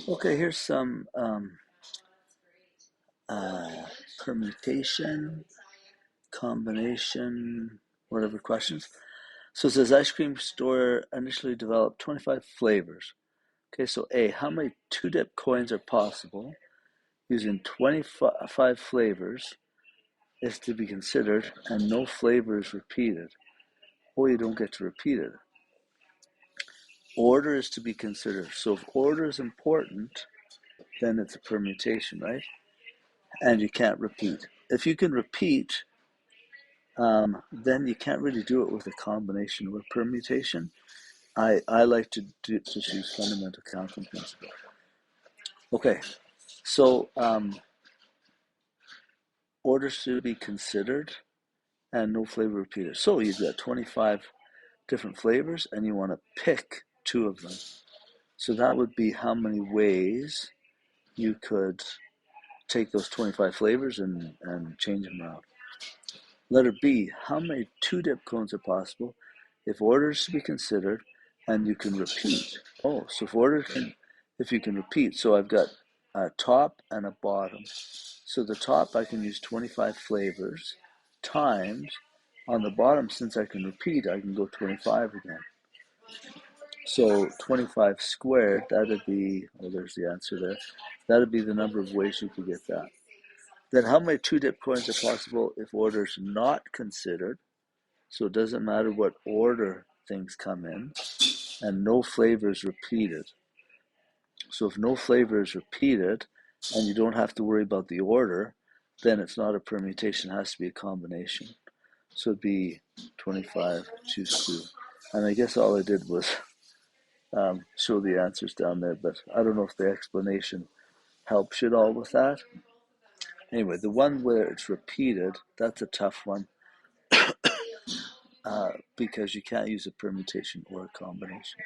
Okay, here's some uh, permutation, combination, whatever questions. So it says ice cream store initially developed 25 flavors. Okay, so A, how many two-dip coins are possible using 25 flavors is to be considered and no flavor is repeated? Or you don't get to repeat it. Order is to be considered. So if order is important, then it's a permutation, right? And you can't repeat. If you can repeat, then you can't really do it with a combination or a permutation. I like to just use fundamental counting principle. Okay, so orders to be considered and no flavor repeated. So you've got 25 different flavors and you want to pick two of them. So that would be how many ways you could take those 25 flavors and change them around. Letter B, how many two-dip cones are possible if order is to be considered and you can repeat? Oh, so if you can repeat, so I've got a top and a bottom. So the top I can use 25 flavors times on the bottom, since I can repeat, I can go 25 again. So 25 squared, that'd be, oh, there's the answer there. That'd be the number of ways you could get that. Then how many two-dip coins are possible if order is not considered? So it doesn't matter what order things come in, and no flavor is repeated. So if no flavor is repeated, and you don't have to worry about the order, then it's not a permutation, it has to be a combination. So it'd be 25, choose 2. And I guess all I did was show the answers down there, but I don't know if the explanation helps you at all with that. Anyway, the one where it's repeated, that's a tough one because you can't use a permutation or a combination.